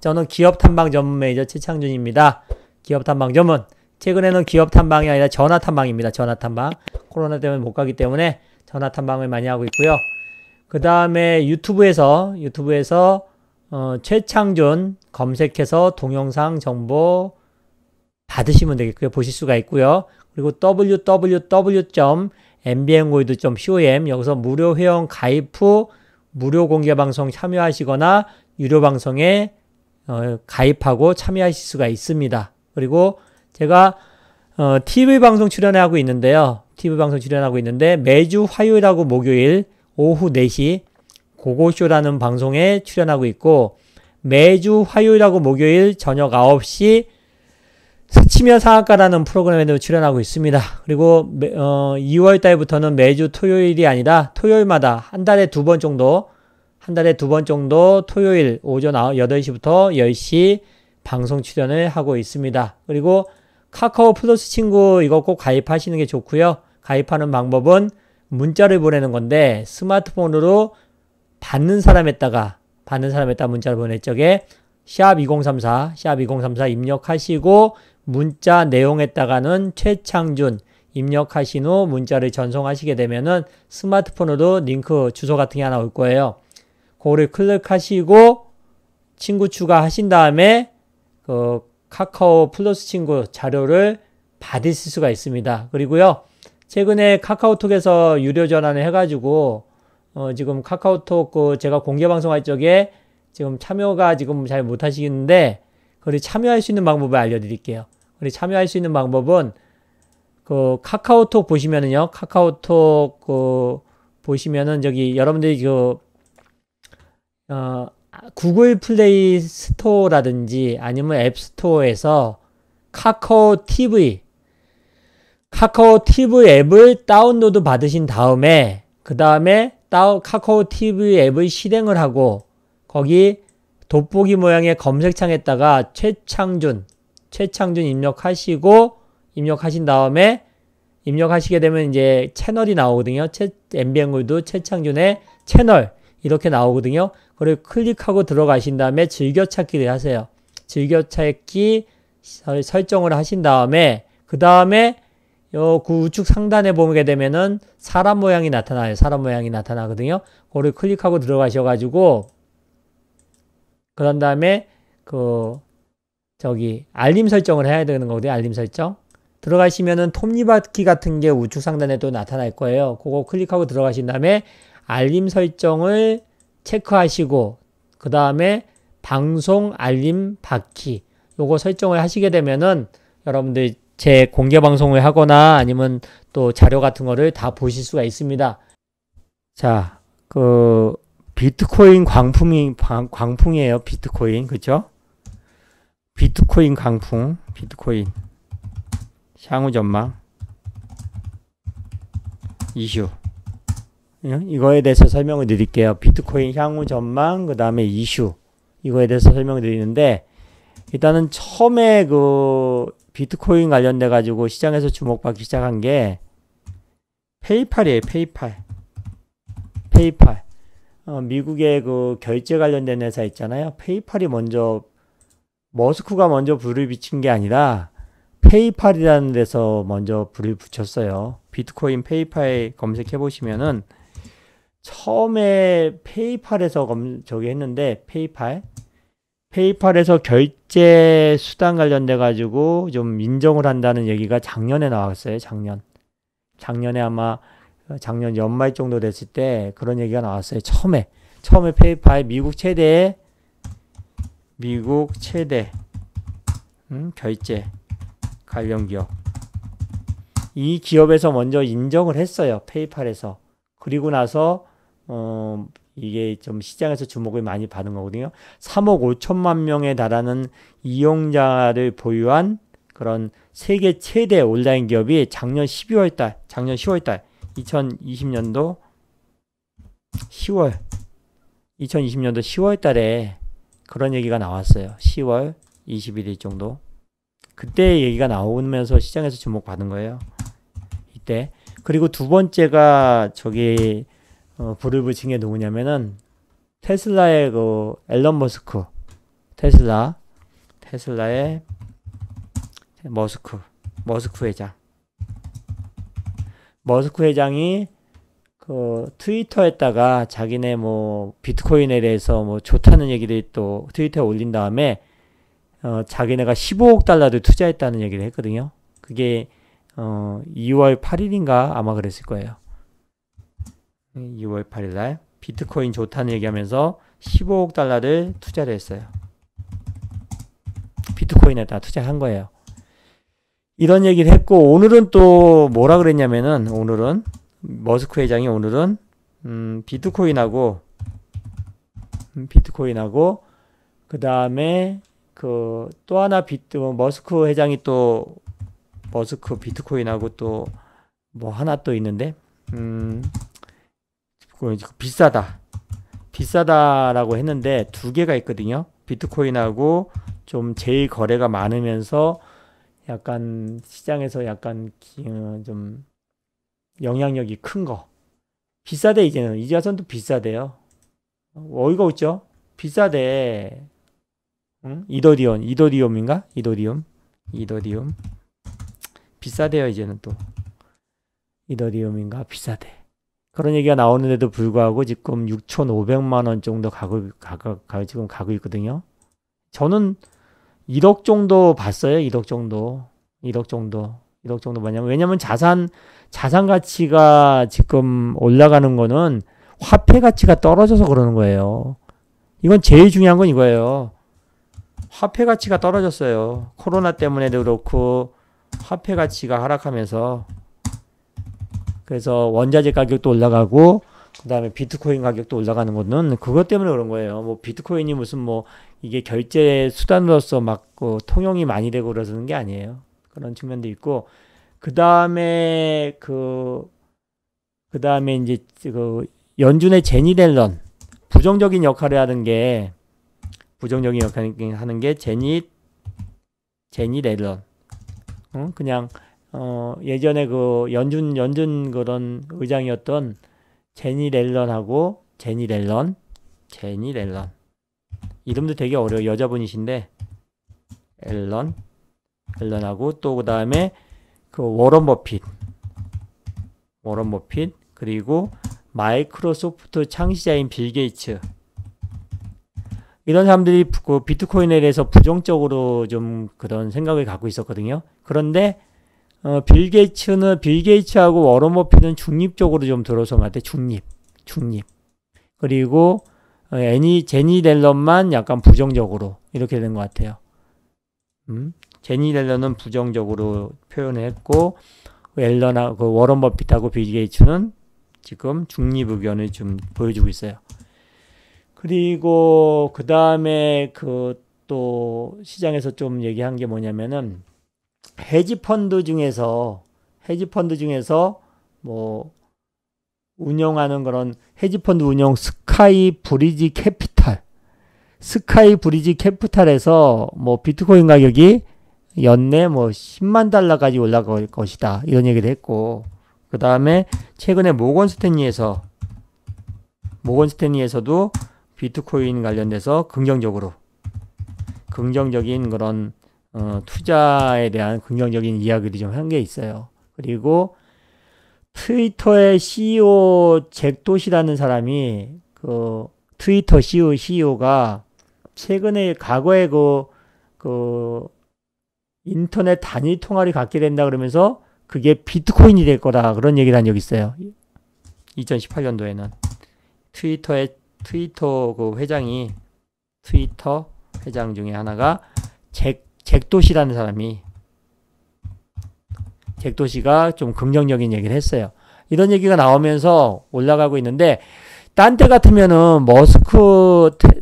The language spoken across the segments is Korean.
저는 기업 탐방 전문 매니저 최창준입니다. 기업 탐방 전문. 최근에는 기업 탐방이 아니라 전화 탐방입니다. 전화 탐방. 코로나 때문에 못 가기 때문에 전화 탐방을 많이 하고 있고요. 그 다음에 유튜브에서 최창준 검색해서 동영상 정보 받으시면 되겠고요. 보실 수가 있고요. 그리고 www.mbngold.com 여기서 무료 회원 가입 후 무료 공개 방송 참여하시거나 유료 방송에 가입하고 참여하실 수가 있습니다. 그리고 제가 TV 방송 출연하고 있는데요. TV 방송 출연하고 있는데 매주 화요일하고 목요일 오후 4시 고고쇼라는 방송에 출연하고 있고, 매주 화요일하고 목요일 저녁 9시 스치면 상한가라는 프로그램에도 출연하고 있습니다. 그리고 2월 달부터는 매주 토요일이 아니라 토요일마다 한 달에 두 번 정도 토요일 오전 8시부터 10시 방송 출연을 하고 있습니다. 그리고 카카오 플러스 친구 이거 꼭 가입하시는 게 좋고요. 가입하는 방법은 문자를 보내는 건데, 스마트폰으로 받는 사람에다가 문자를 보낼 적에 샵2034 입력하시고 문자 내용에다가는 최창준 입력하신 후 문자를 전송하시게 되면은 스마트폰으로 링크 주소 같은 게 하나 올 거예요. 그거를 클릭하시고 친구 추가하신 다음에 그 카카오 플러스 친구 자료를 받으실 수가 있습니다. 그리고요, 최근에 카카오톡에서 유료 전환을 해가지고 지금 카카오톡 제가 공개 방송할 적에 지금 참여가 지금 잘 못하시는데, 그리고 참여할 수 있는 방법을 알려드릴게요. 그리고 참여할 수 있는 방법은 그 카카오톡 보시면은요, 카카오톡 보시면은 저기 여러분들이 구글 플레이 스토어라든지 아니면 앱 스토어에서 카카오 TV 앱을 다운로드 받으신 다음에 그 다음에 카카오 TV 앱을 실행을 하고 거기 돋보기 모양의 검색창에다가 최창준 입력하신 다음에 입력하시게 되면 이제 채널이 나오거든요. MBN골드 최창준의 채널 이렇게 나오거든요. 그걸 클릭하고 들어가신 다음에 즐겨찾기를 하세요. 즐겨찾기 설정을 하신 다음에 그 다음에 그 우측 상단에 보게 되면은 사람 모양이 나타나요. 사람 모양이 나타나거든요. 그걸 클릭하고 들어가셔가지고 그런 다음에 알림 설정을 해야 되는 거거든요. 알림 설정. 들어가시면은 톱니바퀴 같은 게 우측 상단에 또 나타날 거예요. 그거 클릭하고 들어가신 다음에 알림 설정을 체크하시고 그 다음에 방송 알림 받기 요거 설정을 하시게 되면은 여러분들 제 공개 방송을 하거나 아니면 또 자료 같은 거를 다 보실 수가 있습니다. 자, 비트코인 광풍이에요. 비트코인. 그죠? 비트코인 광풍. 비트코인. 향후 전망. 이슈. 이거에 대해서 설명을 드릴게요. 비트코인 향후 전망, 그 다음에 이슈. 이거에 대해서 설명을 드리는데, 일단은 처음에 비트코인 관련돼 가지고 시장에서 주목받기 시작한 게 페이팔이에요. 페이팔. 미국의 결제 관련된 회사 있잖아요. 페이팔이 머스크가 먼저 불을 비친 게 아니라 페이팔이라는 데서 먼저 불을 붙였어요. 비트코인 페이팔 검색해 보시면은 처음에 페이팔에서 했는데 페이팔에서 결제 수단 관련돼 가지고 좀 인정을 한다는 얘기가 작년에 나왔어요. 작년에 아마 작년 연말 정도 됐을 때 그런 얘기가 나왔어요. 처음에 페이팔 미국 최대 결제 관련 기업. 이 기업에서 먼저 인정을 했어요. 페이팔에서. 그리고 나서 이게 좀 시장에서 주목을 많이 받은 거거든요. 3억 5천만 명에 달하는 이용자를 보유한 그런 세계 최대 온라인 기업이 작년 10월 2020년도 10월 달에 그런 얘기가 나왔어요. 10월 21일 정도. 그때 얘기가 나오면서 시장에서 주목받은 거예요. 이때. 그리고 두 번째가 불을 붙인 게 누구냐면은 테슬라의 앨런 머스크. 테슬라의 머스크 회장. 머스크 회장이 그 트위터에다가 자기네 뭐 비트코인에 대해서 뭐 좋다는 얘기를 또 트위터에 올린 다음에 자기네가 15억 달러를 투자했다는 얘기를 했거든요. 그게 2월 8일인가 아마 그랬을 거예요. 2월 8일 날 비트코인 좋다는 얘기하면서 15억 달러를 투자를 했어요. 비트코인에다 투자한 거예요. 이런 얘기를 했고, 오늘은 또 뭐라 그랬냐면은, 오늘은 머스크 회장이 오늘은 비트코인하고 그 다음에 그 또 하나 머스크 회장이 또 머스크 비트코인하고 또 뭐 하나 또 있는데 비싸다라고 했는데 두 개가 있거든요. 비트코인하고 좀 제일 거래가 많으면서 약간 시장에서 약간 좀 영향력이 큰 거. 비싸대 이제는. 이제 와서는 또 비싸대요. 어이가 없죠? 비싸대. 응? 이더리움인가? 이더리움. 비싸대요 이제는 또. 이더리움인가? 비싸대. 그런 얘기가 나오는데도 불구하고 지금 6,500만 원 정도 지금 가고 있거든요. 저는 1억 정도 봤어요. 1억 정도. 왜냐면 자산 가치가 지금 올라가는 거는 화폐 가치가 떨어져서 그러는 거예요. 이건 제일 중요한 건 이거예요. 화폐 가치가 떨어졌어요. 코로나 때문에도 그렇고 화폐 가치가 하락하면서, 그래서 원자재 가격도 올라가고 그 다음에 비트코인 가격도 올라가는 거는 그것 때문에 그런 거예요. 뭐 비트코인이 무슨 뭐 이게 결제 수단으로서 막 통용이 많이 되고 그러는 게 아니에요. 그런 측면도 있고, 그 다음에 이제 그 연준의 제니 델런, 부정적인 역할을 하는 게 제니 델런. 그냥 예전에 그 연준 그런 의장이었던 제니 렐런하고 제니 렐런 이름도 되게 어려워. 여자분이신데 앨런하고 또 그 다음에 그 워런 버핏 그리고 마이크로소프트 창시자인 빌 게이츠, 이런 사람들이 그 비트코인에 대해서 부정적으로 좀 그런 생각을 갖고 있었거든요. 그런데 빌 게이츠하고 워런 버핏은 중립적으로 좀 들어선 것 같아. 중립. 그리고 제니 델런만 약간 부정적으로 이렇게 된 것 같아요. 제니 델런은 부정적으로 표현을 했고, 앨런하고 워런 버핏하고 빌 게이츠는 지금 중립 의견을 좀 보여주고 있어요. 그리고 그 다음에 또 시장에서 좀 얘기한 게 뭐냐면은 헤지펀드 중에서 뭐 운영하는 그런 헤지펀드 운영 스카이 브리지 캐피탈에서 뭐 비트코인 가격이 연내 뭐 10만 달러까지 올라갈 것이다, 이런 얘기를 했고, 그 다음에 최근에 모건 스탠리에서도 비트코인 관련돼서 긍정적인 그런 투자에 대한 긍정적인 이야기를 좀 한 게 있어요. 그리고 트위터의 CEO 잭 도시라는 사람이 그 트위터 CEO가 최근에 과거에 그 인터넷 단일 통화를 갖게 된다 그러면서 그게 비트코인이 될 거다, 그런 얘기를 한 적이 있어요. 2018년도에는 트위터 그 회장이, 트위터 회장 중에 하나가 잭도시라는 사람이, 잭도시가 좀 긍정적인 얘기를 했어요. 이런 얘기가 나오면서 올라가고 있는데, 딴 때 같으면은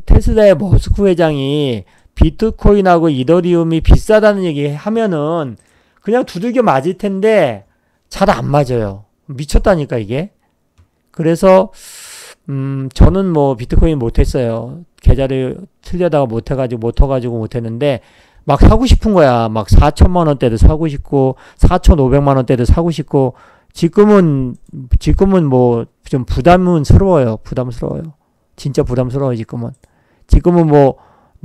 테슬라의 머스크 회장이 비트코인하고 이더리움이 비싸다는 얘기 하면은 그냥 두들겨 맞을 텐데 잘 안 맞아요. 미쳤다니까 이게. 그래서 저는 뭐 비트코인 못했어요. 계좌를 틀려다가 못해가지고 못했는데 막 사고 싶은 거야. 막 4천만 원대도 사고 싶고 4,500만 원대도 사고 싶고, 지금은 뭐 좀 부담스러워요. 진짜 부담스러워요. 지금은 뭐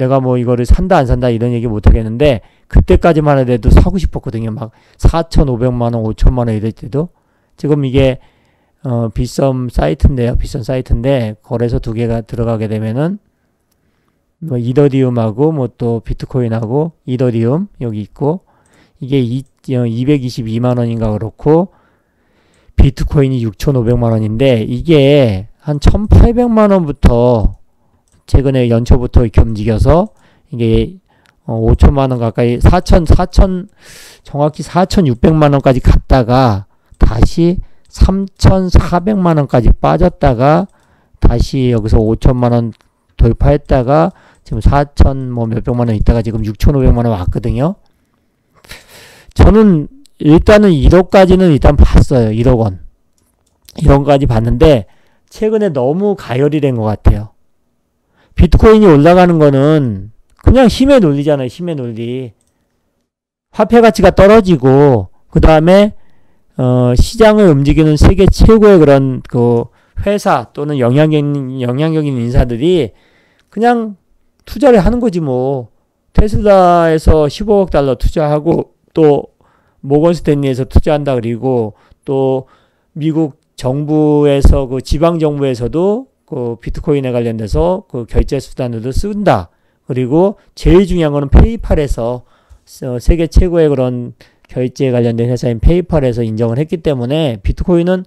내가 뭐 이거를 산다 안 산다 이런 얘기 못 하겠는데 그때까지만 해도 사고 싶었거든요. 막 4,500만 원, 5천만 원 이럴 때도. 지금 이게 비썸 사이트인데요. 비썸 사이트인데 거래소 두 개가 들어가게 되면은 뭐 이더리움하고 뭐 또 비트코인하고 이더리움 여기 있고 이게 222만 원인가 그렇고 비트코인이 6,500만 원인데 이게 한 1,800만 원부터 최근에 연초부터 이렇게 움직여서 이게 5천만 원 가까이 4천 정확히 4,600만 원까지 갔다가 다시 3,400만 원까지 빠졌다가 다시 여기서 5천만 원 돌파했다가 지금 4천 뭐 몇백만 원 있다가 지금 6,500만 원 왔거든요. 저는 일단은 1억까지는 일단 봤어요. 1억 원. 1억까지 봤는데 최근에 너무 가열이 된 것 같아요. 비트코인이 올라가는 거는 그냥 힘의 논리잖아요. 힘의 논리. 화폐 가치가 떨어지고 그 다음에 시장을 움직이는 세계 최고의 그런 그 회사 또는 영향력인 인사들이 그냥 투자를 하는 거지 뭐. 테슬라에서 15억 달러 투자하고 또 모건 스탠리에서 투자한다 그리고 또 미국 정부에서 그 지방 정부에서도 그 비트코인에 관련돼서 그 결제 수단으로 쓴다. 그리고 제일 중요한 거는 페이팔에서 세계 최고의 그런 결제에 관련된 회사인 페이팔에서 인정을 했기 때문에 비트코인은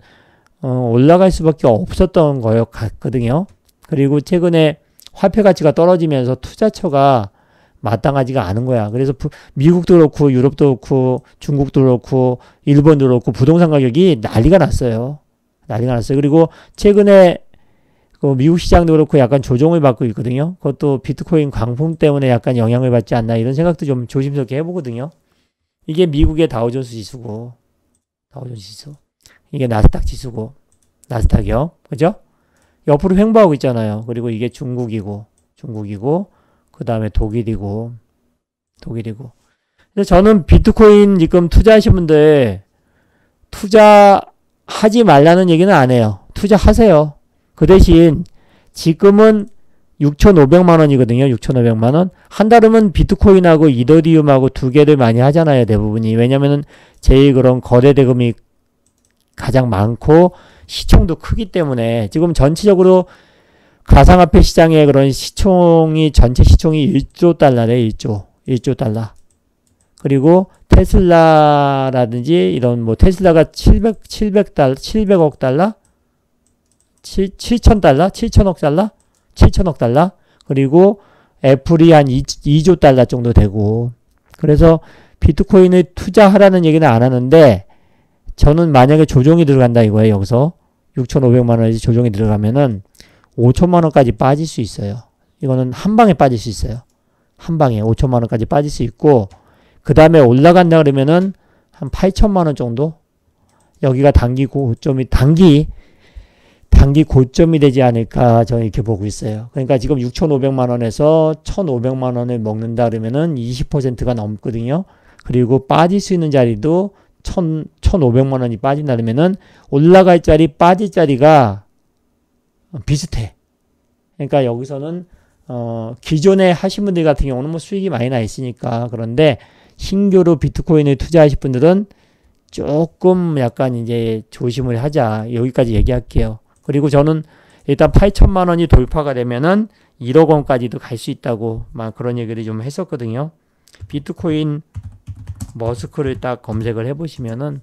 올라갈 수밖에 없었던 거예요. 같거든요. 그리고 최근에 화폐 가치가 떨어지면서 투자처가 마땅하지가 않은 거야. 그래서 미국도 그렇고 유럽도 그렇고 중국도 그렇고 일본도 그렇고 부동산 가격이 난리가 났어요. 난리가 났어요. 그리고 최근에 그 미국 시장도 그렇고 약간 조정을 받고 있거든요. 그것도 비트코인 광풍 때문에 약간 영향을 받지 않나 이런 생각도 좀 조심스럽게 해보거든요. 이게 미국의 다우존스 지수고 다우존스 지수. 이게 나스닥 지수고 나스닥이요. 그죠? 옆으로 횡보하고 있잖아요. 그리고 이게 중국이고 그 다음에 독일이고. 근데 저는 비트코인 지금 투자하신 분들 투자하지 말라는 얘기는 안 해요. 투자하세요. 그 대신 지금은 6,500만 원이거든요. 6,500만 원. 한달이면 비트코인하고 이더리움하고 두 개를 많이 하잖아요. 대부분이. 왜냐면은 제일 그런 거래 대금이 가장 많고 시총도 크기 때문에 지금 전체적으로 가상화폐 시장의 그런 시총이 전체 시총이 1조 달러래. 1조 달러. 그리고 테슬라라든지 이런 뭐 테슬라가 700억 달러? 7천 달러? 7천억 달러? 7천억 달러? 그리고 애플이 한 2조 달러 정도 되고. 그래서 비트코인을 투자하라는 얘기는 안 하는데 저는 만약에 조정이 들어간다 이거예요. 여기서 6,500만 원이 조정이 들어가면은 5천만 원까지 빠질 수 있어요. 이거는 한 방에 빠질 수 있어요. 한 방에 5천만 원까지 빠질 수 있고 그 다음에 올라간다 그러면은 한 8천만 원 정도? 여기가 단기 고점이 되지 않을까 저는 이렇게 보고 있어요. 그러니까 지금 6,500만 원에서 1,500만 원을 먹는다 그러면은 20%가 넘거든요. 그리고 빠질 수 있는 자리도 1,500만 원이 빠진다 그러면은 올라갈 자리 빠질 자리가 비슷해. 그러니까 여기서는 기존에 하신 분들 같은 경우는 뭐 수익이 많이 나 있으니까. 그런데 신규로 비트코인을 투자하실 분들은 조금 약간 이제 조심을 하자. 여기까지 얘기할게요. 그리고 저는 일단 8천만 원이 돌파가 되면은 1억 원까지도 갈 수 있다고 막 그런 얘기를 좀 했었거든요. 비트코인 머스크를 딱 검색을 해보시면은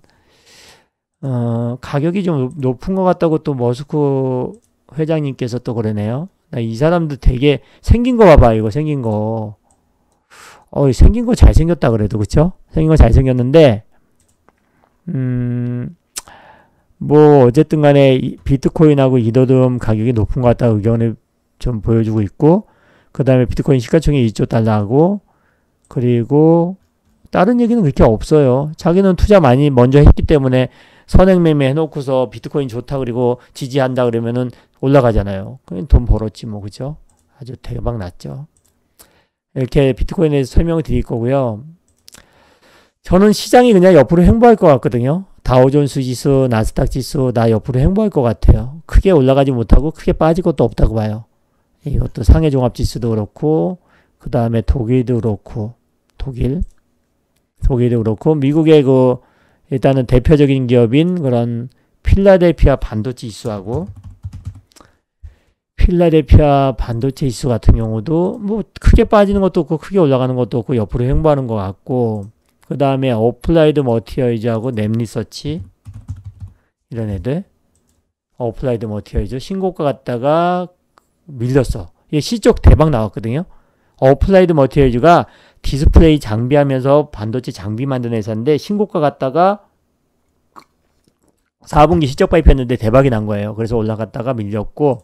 가격이 좀 높은 것 같다고 또 머스크 회장님께서 또 그러네요. 이 사람도 되게 생긴 거 봐봐. 이거 생긴 거. 생긴 거 잘생겼다 그래도 그쵸? 생긴 거 잘생겼는데 뭐 어쨌든 간에 비트코인하고 이더리움 가격이 높은 것 같다 의견을 좀 보여주고 있고 그 다음에 비트코인 시가총액 1조 달러하고 그리고 다른 얘기는 그렇게 없어요. 자기는 투자 많이 먼저 했기 때문에 선행매매 해놓고서 비트코인 좋다 그리고 지지한다 그러면은 올라가잖아요. 그냥 돈 벌었지 뭐 그죠? 아주 대박 났죠. 이렇게 비트코인에 대해서 설명을 드릴 거고요. 저는 시장이 그냥 옆으로 횡보할 것 같거든요. 다우존스 지수, 나스닥 지수 나 옆으로 횡보할 것 같아요. 크게 올라가지 못하고 크게 빠질 것도 없다고 봐요. 이것도 상해 종합 지수도 그렇고 그 다음에 독일도 그렇고, 독일도 그렇고, 미국의 일단은 대표적인 기업인 그런 필라델피아 반도체 지수하고, 필라델피아 반도체 지수 같은 경우도 뭐 크게 빠지는 것도 없고 크게 올라가는 것도 없고 옆으로 횡보하는 것 같고, 그 다음에 어플라이드 머티리얼즈하고 nem리서치 이런 애들, 어플라이드 머티리얼즈 신고가 갔다가 밀렸어. 이게 실적 대박 나왔거든요. 어플라이드 머티리얼즈가 디스플레이 장비하면서 반도체 장비 만드는 회사인데 신고가 갔다가 4분기 실적 발표했는데 대박이 난 거예요. 그래서 올라갔다가 밀렸고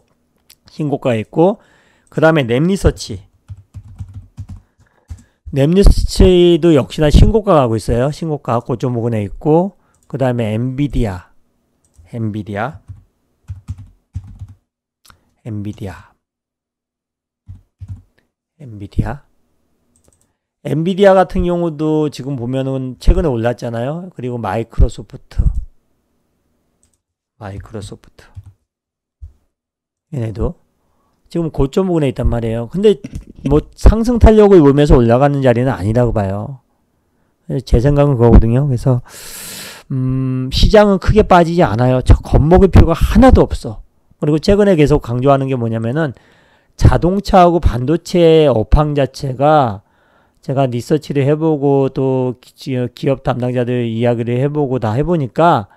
신고가 있고, 그 다음에 nem리서치도 역시나 신고가 가고 있어요. 신고가 고점 부근에 있고, 그 다음에 엔비디아 같은 경우도 지금 보면은 최근에 올랐잖아요. 그리고 마이크로소프트 얘네도 지금 고점 부근에 있단 말이에요. 근데 뭐 상승 탄력을 보면서 올라가는 자리는 아니라고 봐요. 제 생각은 그거거든요. 그래서 시장은 크게 빠지지 않아요. 저 겁먹을 필요가 하나도 없어. 그리고 최근에 계속 강조하는 게 뭐냐면은 자동차하고 반도체 업황 자체가 제가 리서치를 해보고 또 기업 담당자들 이야기를 해보고 다 해보니까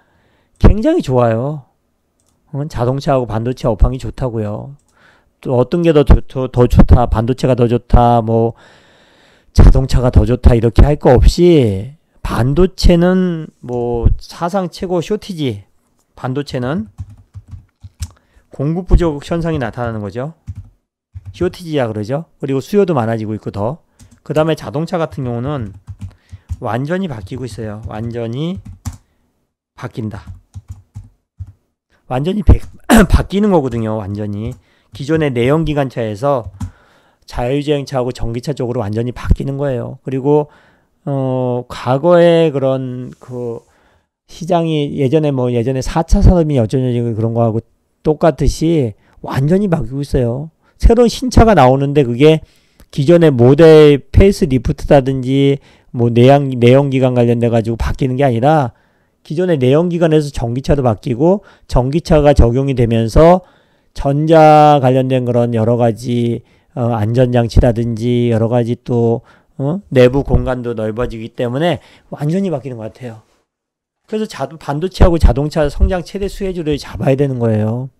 굉장히 좋아요. 자동차하고 반도체 업황이 좋다고요. 또 어떤 게 더 좋다, 반도체가 더 좋다, 뭐 자동차가 더 좋다 이렇게 할 거 없이 반도체는 뭐 사상 최고 쇼티지, 반도체는 공급 부족 현상이 나타나는 거죠. 쇼티지야 그러죠. 그리고 수요도 많아지고 있고 더. 그 다음에 자동차 같은 경우는 완전히 바뀌고 있어요. 완전히 바뀐다. 완전히 바뀌는 거거든요. 완전히 기존의 내연기관차에서 자율주행차하고 전기차 쪽으로 완전히 바뀌는 거예요. 그리고 과거에 그런 시장이 예전에 4차 산업이 어쩌냐고 그런 거하고 똑같듯이 완전히 바뀌고 있어요. 새로운 신차가 나오는데 그게 기존의 모델 페이스 리프트라든지 뭐 내연기관 관련돼 가지고 바뀌는 게 아니라 기존의 내연기관에서 전기차도 바뀌고 전기차가 적용이 되면서 전자 관련된 그런 여러 가지 안전장치라든지 여러 가지 또 내부 공간도 넓어지기 때문에 완전히 바뀌는 것 같아요. 그래서 반도체하고 자동차 성장 최대 수혜주를 잡아야 되는 거예요.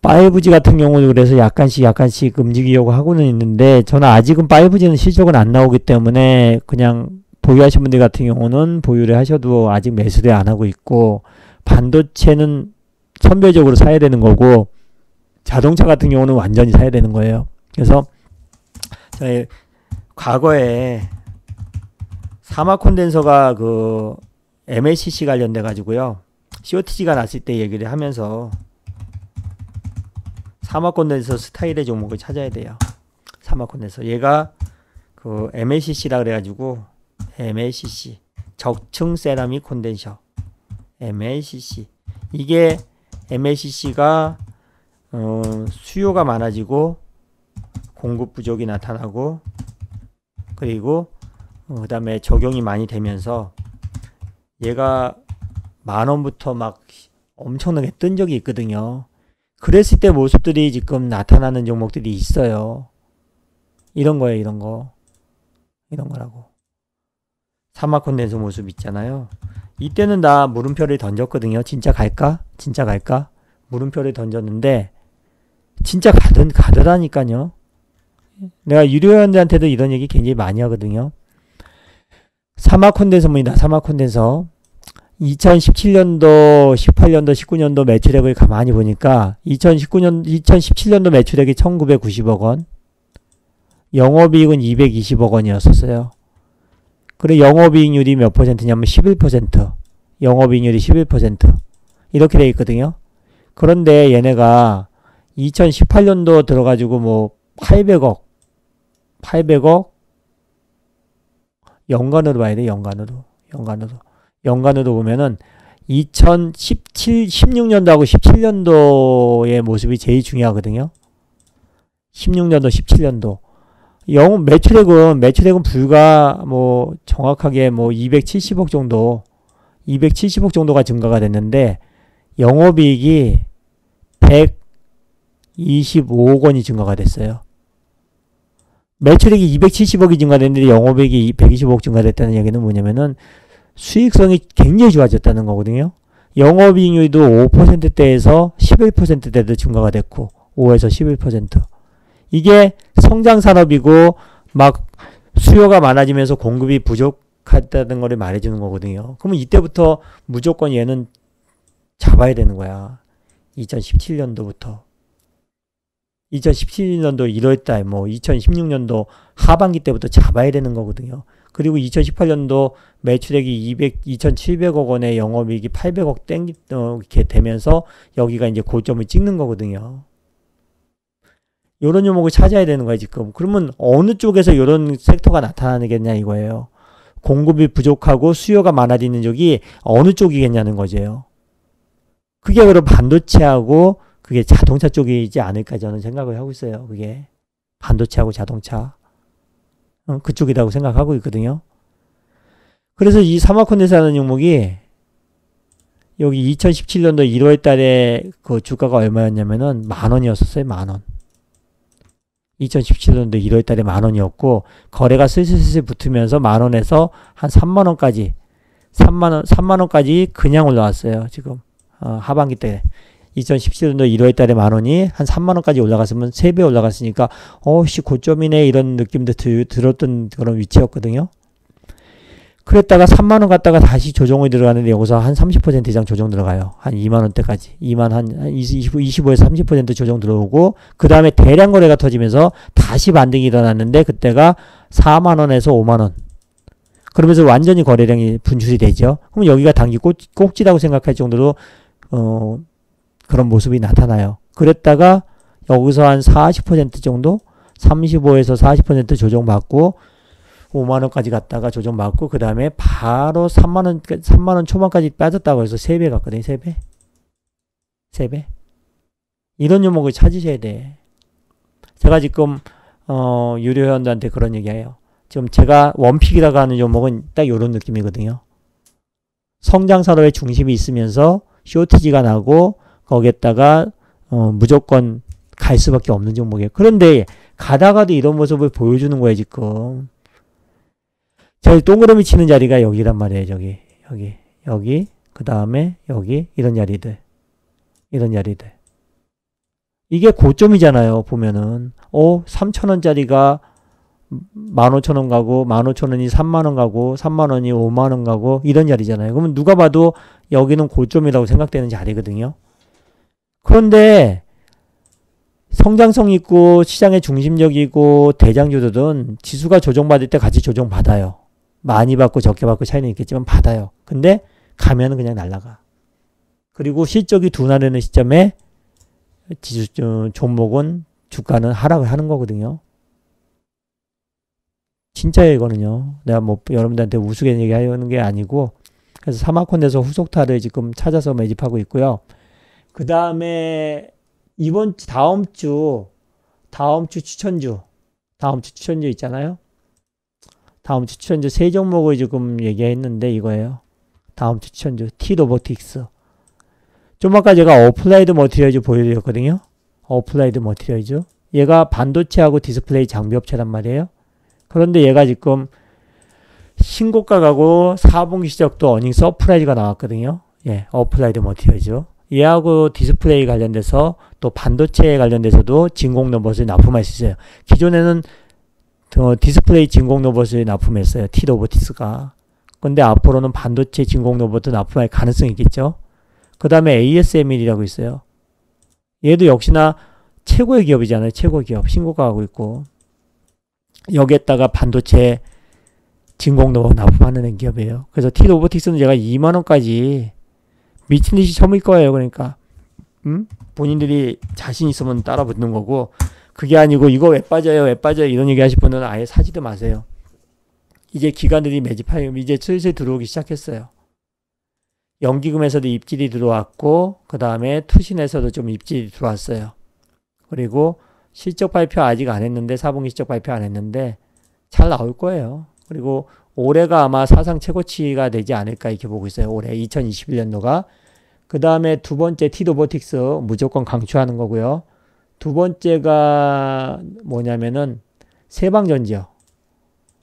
5G 같은 경우도 그래서 약간씩 움직이려고 하고는 있는데 저는 아직은 5G는 실적은 안 나오기 때문에 그냥 보유하신 분들 같은 경우는 보유를 하셔도 아직 매수를 안 하고 있고, 반도체는 선별적으로 사야 되는 거고 자동차 같은 경우는 완전히 사야 되는 거예요. 그래서 저희 과거에 사막 콘덴서가 MLCC 관련돼 가지고요 COTG가 났을 때 얘기를 하면서 사막 콘덴서 스타일의 종목을 찾아야 돼요. 사막 콘덴서 얘가 MLCC라 그래가지고 MLCC 적층 세라믹 콘덴서 MLCC 이게 MLCC가 수요가 많아지고 공급 부족이 나타나고 그리고 그 다음에 적용이 많이 되면서 얘가 10,000원부터 막 엄청나게 뜬 적이 있거든요. 그랬을 때 모습들이 지금 나타나는 종목들이 있어요. 이런 거예요. 이런 거라고. 사막 콘덴서 모습 있잖아요. 이때는 나 물음표를 던졌거든요. 진짜 갈까? 물음표를 던졌는데 진짜 가더라니까요. 내가 유료원들한테도 이런 얘기 굉장히 많이 하거든요. 사막 콘덴서입니다. 사막 콘덴서 2017년도, 18년도, 19년도 매출액을 가만히 보니까 2017년도 매출액이 1990억 원, 영업이익은 220억 원이었었어요. 그리고 영업이익률이 몇 퍼센트냐면 11%, 영업이익률이 11% 이렇게 돼 있거든요. 그런데 얘네가 2018년도 들어가지고 뭐 800억 연간으로 봐야 돼. 연간으로 보면은 16년도하고 17년도의 모습이 제일 중요하거든요. 16년도, 17년도. 매출액은 불과 뭐 정확하게 뭐 270억 정도, 270억 정도가 증가가 됐는데 영업이익이 125억 원이 증가가 됐어요. 매출액이 270억이 증가됐는데 영업이익이 125억 증가됐다는 얘기는 뭐냐면은 수익성이 굉장히 좋아졌다는 거거든요. 영업이익률도 5%대에서 11%대도 증가가 됐고 5에서 11%. 이게 성장 산업이고 막 수요가 많아지면서 공급이 부족하다는 걸 말해주는 거거든요. 그러면 이때부터 무조건 얘는 잡아야 되는 거야. 2017년도부터. 2017년도 1월달, 뭐 2016년도 하반기 때부터 잡아야 되는 거거든요. 그리고 2018년도 매출액이 2,700억 원에 영업이익이 800억 이렇게 되면서 여기가 이제 고점을 찍는 거거든요. 요런 종목을 찾아야 되는 거야, 지금. 그러면 어느 쪽에서 요런 섹터가 나타나겠냐 이거예요. 공급이 부족하고 수요가 많아지는 쪽이 어느 쪽이겠냐는 거죠. 그게 바로 반도체하고 그게 자동차 쪽이지 않을까 저는 생각을 하고 있어요. 그게 반도체하고 자동차 그쪽이라고 생각하고 있거든요. 그래서 이 사마콘대사라는 종목이 여기 2017년도 1월 달에 그 주가가 얼마였냐면은 10,000원이었었어요. 10,000원. 2017년도 1월 달에 10,000원이었고 거래가 슬슬 붙으면서 10,000원에서 한 30,000원까지 3만원까지 그냥 올라왔어요. 지금 하반기 때 2017년도 1월 달에 10,000원이 한 3만원까지 올라갔으면 3배 올라갔으니까 고점이네 이런 느낌도 들었던 그런 위치였거든요. 그랬다가 3만원 갔다가 다시 조정이 들어가는데 여기서 한 30% 이상 조정 들어가요. 한 2만원대까지. 25에서 30% 조정 들어오고 그 다음에 대량 거래가 터지면서 다시 반등이 일어났는데 그때가 4만원에서 5만원. 그러면서 완전히 거래량이 분출이 되죠. 그럼 여기가 단기 꼭지라고 생각할 정도로 그런 모습이 나타나요. 그랬다가 여기서 한 40% 정도 35에서 40% 조정받고 5만원까지 갔다가 조정받고 그 다음에 바로 3만원 초반까지 빠졌다고 해서 3배 갔거든요. 3배. 3배. 이런 종목을 찾으셔야 돼. 제가 지금 유료 회원들한테 그런 얘기해요. 지금 제가 원픽이라고 하는 종목은 딱 이런 느낌이거든요. 성장 산업의 중심이 있으면서 쇼티지가 나고 거기에다가 무조건 갈 수밖에 없는 종목이에요. 그런데 가다가도 이런 모습을 보여주는 거예요. 지금 저희 동그라미 치는 자리가 여기란 말이에요. 여기 그 다음에 여기 이런 자리들 이게 고점이잖아요. 보면은 3,000원짜리가 15,000원 가고 15,000원이 3만원 가고 3만원이 5만원 가고 이런 자리잖아요. 그러면 누가 봐도 여기는 고점이라고 생각되는 자리거든요. 그런데 성장성 있고 시장의 중심적이고 대장주들은 지수가 조정받을 때 같이 조정받아요. 많이 받고 적게 받고 차이는 있겠지만 받아요. 근데 가면은 그냥 날아가. 그리고 실적이 둔화되는 시점에 지수 종목은 주가는 하락을 하는 거거든요. 진짜예요, 이거는요. 내가 뭐 여러분들한테 우스갯 얘기하려는 게 아니고 그래서 사마콘에서 후속타를 지금 찾아서 매집하고 있고요. 그 다음에 다음 주 추천주 있잖아요. 다음 주 추천주 세 종목을 지금 얘기했는데 이거예요. 다음 주 추천주 T-로보틱스. 좀 아까 제가 어플라이드 머티리얼즈 보여드렸거든요. 어플라이드 머티리얼즈. 얘가 반도체하고 디스플레이 장비 업체란 말이에요. 그런데 얘가 지금 신고가 가고 4분기 시작도 어닝 서프라이즈가 나왔거든요. 예, 어플라이드 머티리얼즈. 얘하고 디스플레이 관련돼서 또 반도체에 관련돼서도 진공 로봇을 납품할 수 있어요. 기존에는 디스플레이 진공 로봇을 납품했어요. T-로보틱스가. 근데 앞으로는 반도체 진공 로봇도 납품할 가능성이 있겠죠. 그 다음에 ASML이라고 있어요. 얘도 역시나 최고의 기업이잖아요. 최고 기업. 신고가 하고 있고. 여기에다가 반도체 진공 로봇 납품하는 기업이에요. 그래서 T-로보틱스는 제가 2만원까지 미친 듯이 처음일 거예요. 그러니까 본인들이 자신 있으면 따라 붙는 거고 그게 아니고 이거 왜 빠져요 이런 얘기 하실 분은 아예 사지도 마세요. 이제 기관들이 매집하여 이제 슬슬 들어오기 시작했어요. 연기금에서도 입질이 들어왔고 그 다음에 투신에서도 좀 입질이 들어왔어요. 그리고 실적 발표 아직 안 했는데 4분기 실적 발표 안 했는데 잘 나올 거예요. 그리고 올해가 아마 사상 최고치가 되지 않을까 이렇게 보고 있어요. 올해 2021년도가. 그 다음에 두 번째 티도보틱스 무조건 강추하는 거고요. 두 번째가 뭐냐면은 세방전지요.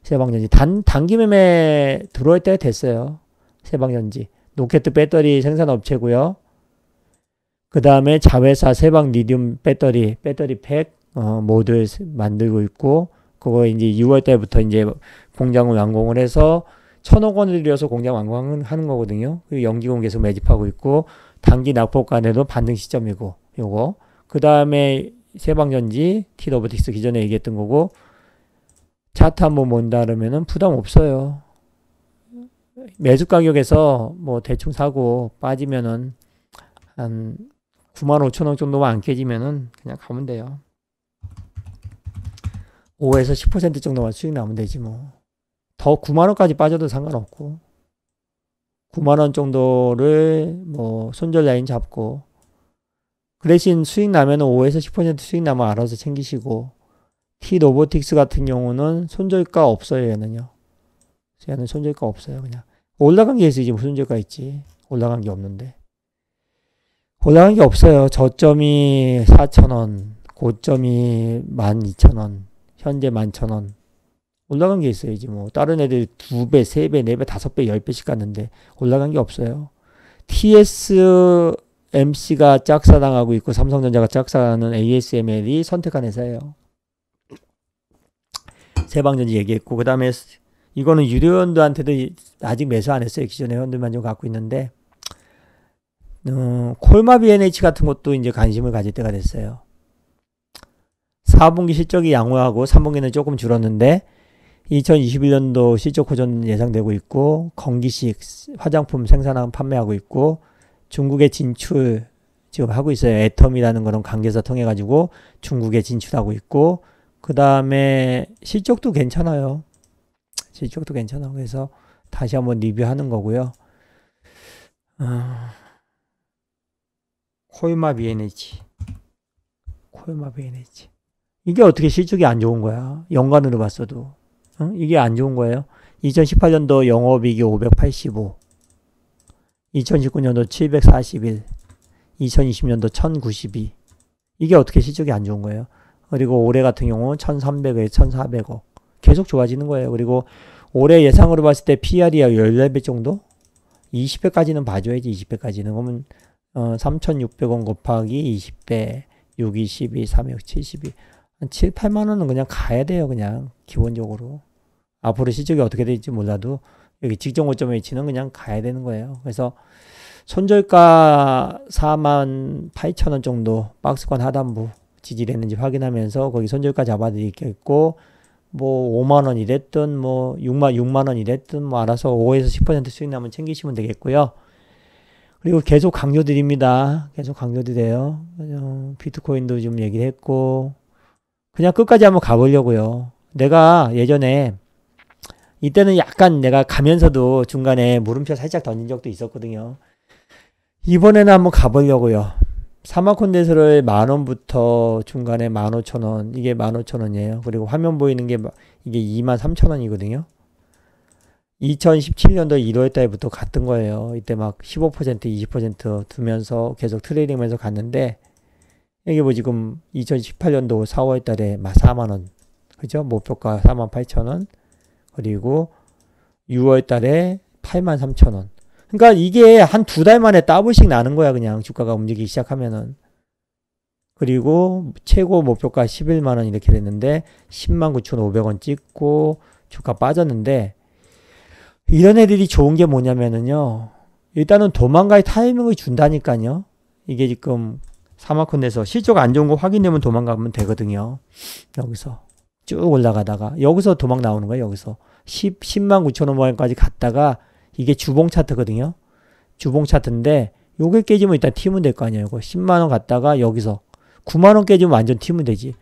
세방전지 단기 매매 들어올 때가 됐어요. 세방전지. 로켓 배터리 생산업체고요. 그 다음에 자회사 세방 리튬 배터리 팩 모듈 만들고 있고, 그거 이제 6월 달부터 이제 공장을 완공을 해서 1,000억 원을 들여서 공장 완공하는 거거든요. 그리고 연기금 계속 매집하고 있고, 단기 낙폭간에도 반등 시점이고, 요거. 그 다음에 세방전지, 티더버틱스 기존에 얘기했던 거고, 차트 한번 본다 그러면은 부담 없어요. 매수 가격에서 뭐 대충 사고 빠지면은 한 95,000원 정도만 안 깨지면은 그냥 가면 돼요. 5에서 10% 정도만 수익 나면 되지 뭐. 더 9만원까지 빠져도 상관없고, 9만원 정도를 뭐 손절 라인 잡고, 그 대신 수익 나면은 5에서 10% 수익 나면 알아서 챙기시고, T로보틱스 같은 경우는 손절가 없어요. 얘는 손절가 없어요. 그냥 올라간 게 있어야지 무슨 손절가 있지. 올라간 게 없는데. 올라간 게 없어요. 저점이 4,000원, 고점이 12,000원, 현재 11,000원. 올라간 게 있어야지 뭐. 다른 애들 2배, 3배, 4배, 5배, 10배씩 갔는데 올라간 게 없어요. TSMC가 짝사당하고 있고 삼성전자가 짝사하는 ASML이 선택한 회사예요. 세방전지 얘기했고, 그 다음에 이거는 유료원들한테도 아직 매수 안 했어요. 기존에 회원들만 좀 갖고 있는데, 콜마 BNH 같은 것도 이제 관심을 가질 때가 됐어요. 4분기 실적이 양호하고 3분기는 조금 줄었는데 2021년도 실적 호전 예상되고 있고, 건기식 화장품 생산하고 판매하고 있고, 중국에 진출 지금 하고 있어요. 애텀이라는 그런 관계사 통해 가지고 중국에 진출하고 있고, 그 다음에 실적도 괜찮아요. 실적도 괜찮아. 그래서 다시 한번 리뷰하는 거고요. 콜마 BNH. 이게 어떻게 실적이 안 좋은 거야? 연간으로 봤어도. 이게 안 좋은 거예요. 2018년도 영업이익이 585, 2019년도 741, 2020년도 1092. 이게 어떻게 실적이 안 좋은 거예요? 그리고 올해 같은 경우 1,300억, 1,400억. 계속 좋아지는 거예요. 그리고 올해 예상으로 봤을 때 PR이 14배 정도? 20배까지는 봐줘야지. 20배까지는. 그러면 3,600원 곱하기 20배, 6, 22, 3억, 72. 한 7, 8만 원은 그냥 가야 돼요. 그냥 기본적으로. 앞으로 실적이 어떻게 될지 몰라도 여기 직전 고점에 위치는 그냥 가야 되는 거예요. 그래서 손절가 48,000원 정도 박스권 하단부 지지됐는지 확인하면서 거기 손절가 잡아드리겠고, 뭐 5만원이 됐든 뭐 6만원이 됐든 뭐 알아서 5에서 10% 수익 나면 챙기시면 되겠고요. 그리고 계속 강조드립니다. 계속 강조드려요. 비트코인도 좀 얘기를 했고, 그냥 끝까지 한번 가보려고요. 내가 예전에 이때는 약간 내가 가면서도 중간에 물음표 살짝 던진 적도 있었거든요. 이번에는 한번 가보려고요. 사마콘덴서를 10,000원부터 중간에 15,000원, 이게 15,000원이에요. 그리고 화면 보이는 게 이게 23,000원이거든요. 2017년도 1월 달부터 갔던 거예요. 이때 막 15%, 20% 두면서 계속 트레이딩하면서 갔는데, 이게 뭐 지금 2018년도 4월 달에 4만원. 그죠? 목표가 48,000원. 그리고 6월 달에 83,000원. 그러니까 이게 한 2달 만에 더블씩 나는 거야. 그냥 주가가 움직이기 시작하면은. 그리고 최고 목표가 11만원 이렇게 됐는데 109,500원 찍고 주가 빠졌는데, 이런 애들이 좋은 게 뭐냐면은요, 일단은 도망갈 타이밍을 준다니까요. 이게 지금 사마콘에서 실적 안 좋은 거 확인되면 도망가면 되거든요. 여기서 쭉 올라가다가 여기서 도망 나오는 거예요. 여기서 109,000원까지 갔다가, 이게 주봉 차트거든요. 주봉 차트인데 요게 깨지면 일단 튀면 될 거 아니에요. 이거 10만원 갔다가 여기서 9만원 깨지면 완전 튀면 되지.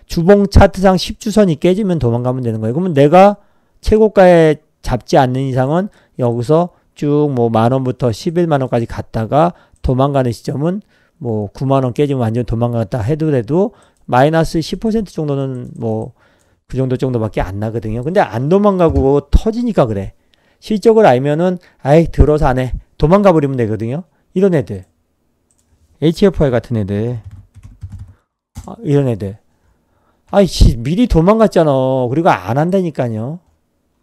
주봉 차트상 10주선이 깨지면 도망가면 되는 거예요. 그러면 내가 최고가에 잡지 않는 이상은 여기서 쭉 뭐 만원부터 11만원까지 갔다가 도망가는 시점은 뭐 9만원 깨지면 완전 도망갔다 해도 마이너스 10% 정도는 뭐 그 정도밖에 안 나거든요. 근데 안 도망가고 터지니까 그래. 실적을 알면은 아이 들어서 안 해. 도망가 버리면 되거든요. 이런 애들. HFI 같은 애들. 이런 애들. 아이씨 미리 도망갔잖아. 그리고 안 한다니까요.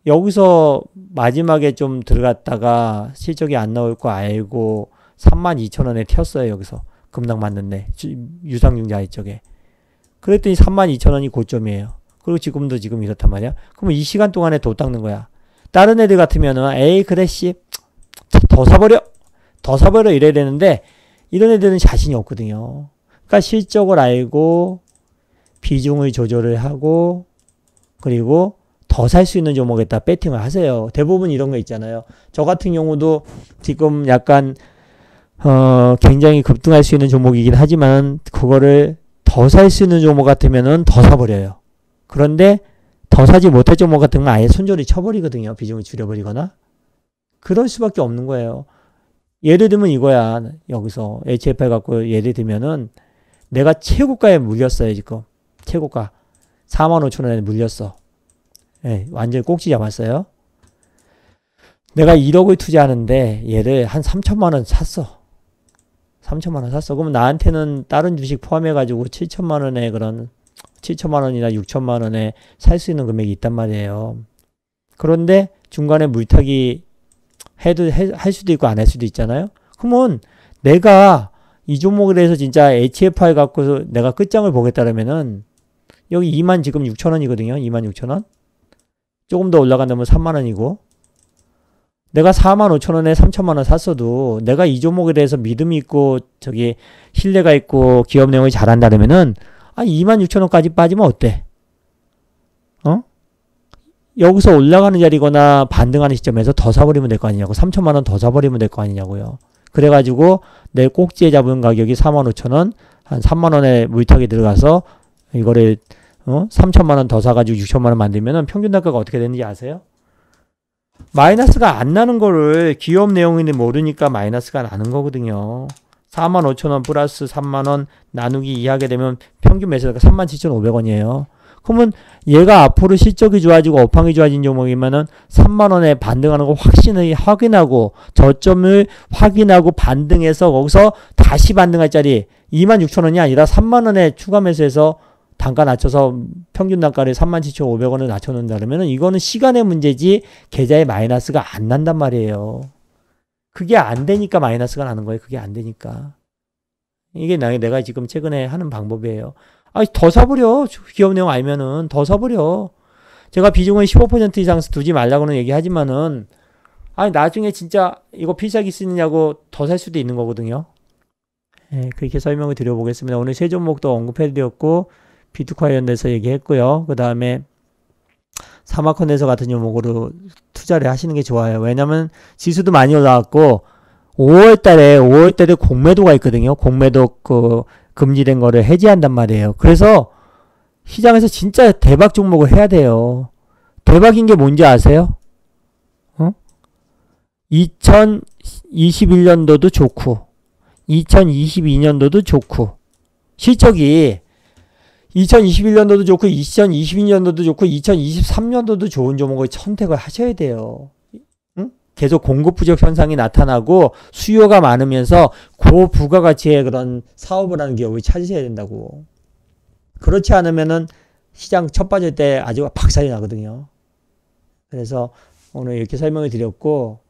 여기서 마지막에 좀 들어갔다가 실적이 안 나올 거 알고 32,000원에 튀었어요. 여기서 급락 맞는데 유상증자 쪽에. 그랬더니 32,000원이 고점이에요. 그리고 지금도 지금 이렇단 말이야. 그러면 이 시간 동안에 도 닦는 거야. 다른 애들 같으면은 에이 그래 씨 더 사버려 이래야 되는데 이런 애들은 자신이 없거든요. 그러니까 실적을 알고 비중을 조절을 하고 그리고 더 살 수 있는 종목에다 배팅을 하세요. 대부분 이런 거 있잖아요. 저 같은 경우도 지금 약간 굉장히 급등할 수 있는 종목이긴 하지만 그거를 더 살 수 있는 종목 같으면은 더 사버려요. 그런데 더 사지 못할 종목 같은 건 아예 손절이 쳐버리거든요. 비중을 줄여버리거나. 그럴 수밖에 없는 거예요. 예를 들면 이거야. 여기서 HFR 갖고 예를 들면은 내가 최고가에 물렸어요. 지금. 최고가. 45,000원에 물렸어. 네, 완전히 꼭지 잡았어요. 내가 1억을 투자하는데 얘를 한 3천만 원 샀어. 3천만 원 샀어. 그러면 나한테는 다른 주식 포함해가지고 7천만 원에 그런 7천만 원이나 6천만 원에 살 수 있는 금액이 있단 말이에요. 그런데 중간에 물타기 할 수도 있고 안 할 수도 있잖아요. 그러면 내가 이 종목에 대해서 진짜 HFI 갖고서 내가 끝장을 보겠다라면은 여기 2만 지금 6천 원이거든요. 2만 6천 원. 조금 더 올라간다면 3만 원이고 내가 4만 5천 원에 3천만 원 샀어도 내가 이 종목에 대해서 믿음이 있고 저기 신뢰가 있고 기업 내용이 잘한다면은 2만 6천 원까지 빠지면 어때? 여기서 올라가는 자리거나 반등하는 시점에서 더 사버리면 될 거 아니냐고. 3천만 원 더 사버리면 될 거 아니냐고요. 그래가지고 내 꼭지에 잡은 가격이 4만 5천 원, 한 3만 원에 물타기 들어가서 이거를 3천만 원 더 사가지고 6천만 원 만들면은 평균 단가가 어떻게 되는지 아세요? 마이너스가 안 나는 거를 기업 내용인데 모르니까 마이너스가 나는 거거든요. 4만 5천 원 플러스 3만 원 나누기 2 하게 되면 평균 매수가 37,500원이에요. 그러면 얘가 앞으로 실적이 좋아지고 업황이 좋아진 종목이면은 3만 원에 반등하는 거 확인하고 저점을 확인하고 반등해서 거기서 다시 반등할 자리 2만 6천 원이 아니라 3만 원에 추가 매수해서 단가 낮춰서 평균 단가를 37,500원을 낮춰놓는다 그러면은 이거는 시간의 문제지 계좌에 마이너스가 안 난단 말이에요. 그게 안 되니까 마이너스가 나는 거예요. 그게 안 되니까. 이게 내가 지금 최근에 하는 방법이에요. 더 사버려. 기업 내용 알면은 더 사버려. 제가 비중은 15% 이상 두지 말라고는 얘기하지만은 나중에 진짜 이거 필살기 쓰느냐고 더 살 수도 있는 거거든요. 네, 그렇게 설명을 드려보겠습니다. 오늘 세 종목도 언급해드렸고 비트코인 관련돼서 얘기했고요. 그 다음에 사마컨덴서 같은 종목으로 투자를 하시는 게 좋아요. 왜냐면 지수도 많이 올라왔고 5월달에 공매도가 있거든요. 공매도 금지된 거를 해지한단 말이에요. 그래서 시장에서 진짜 대박 종목을 해야 돼요. 대박인 게 뭔지 아세요? 2021년도도 좋고 2022년도도 좋고 실적이 2021년도도 좋고 2022년도도 좋고 2023년도도 좋은 종목을 선택을 하셔야 돼요. 계속 공급 부족 현상이 나타나고 수요가 많으면서 고부가가치의 그런 사업을 하는 기업을 찾으셔야 된다고. 그렇지 않으면은 시장 첫 빠질 때 아주 박살이 나거든요. 그래서 오늘 이렇게 설명을 드렸고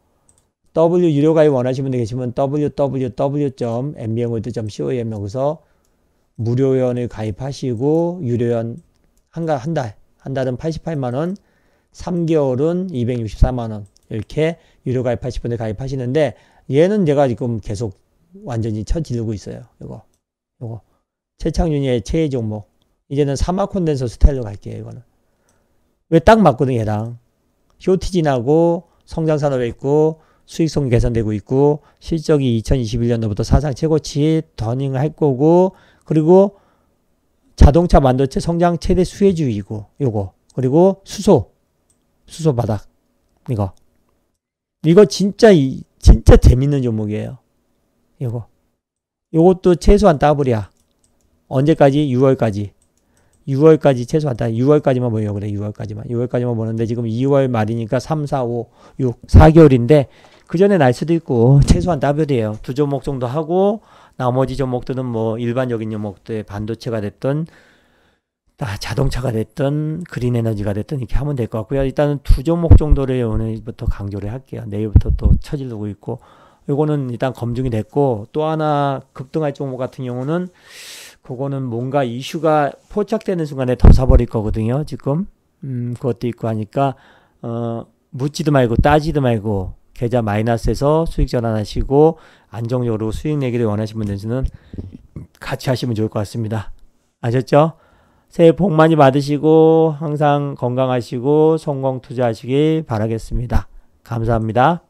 W 유료 가입 원하시는 분들 계시면 www.mbang월드.com 여기서 무료연을 가입하시고 유료연 한 달은 88만원 3개월은 264만원 이렇게 유료 가입하실 분들 가입하시는데 얘는 제가 지금 계속 완전히 쳐지르고 있어요. 요거 최창준이의 최애 종목. 이제는 사마콘덴서 스타일로 갈게요. 이거는 왜 딱 맞거든. 얘랑 쇼티지 나고 성장산업에 있고 수익성 개선되고 있고 실적이 2021년도부터 사상 최고치 더닝을 할 거고 그리고 자동차 반도체 성장 최대 수혜주이고 요거 그리고 수소 바닥 이거 진짜 재밌는 종목이에요. 요것도 최소한 더블이야. 언제까지? 6월까지. 6월까지 최소한 다 6월까지만 보려고 그래. 6월까지만 보는데 지금 2월 말이니까 3, 4, 5, 6, 4개월인데 그 전에 날 수도 있고 최소한 더블이에요. 두 종목 정도 하고 나머지 종목들은 뭐 일반적인 종목들 반도체가 됐든 자동차가 됐든 그린 에너지가 됐든 이렇게 하면 될 것 같고요. 일단은 두 종목 정도를 오늘부터 강조를 할게요. 내일부터 또 쳐지르고 있고 요거는 일단 검증이 됐고 또 하나 급등할 종목 같은 경우는 그거는 뭔가 이슈가 포착되는 순간에 더 사버릴 거거든요. 지금 그것도 있고 하니까 묻지도 말고 따지도 말고 계좌 마이너스에서 수익 전환하시고 안정적으로 수익 내기를 원하시는 분들은 같이 하시면 좋을 것 같습니다. 아셨죠? 새해 복 많이 받으시고 항상 건강하시고 성공 투자하시길 바라겠습니다. 감사합니다.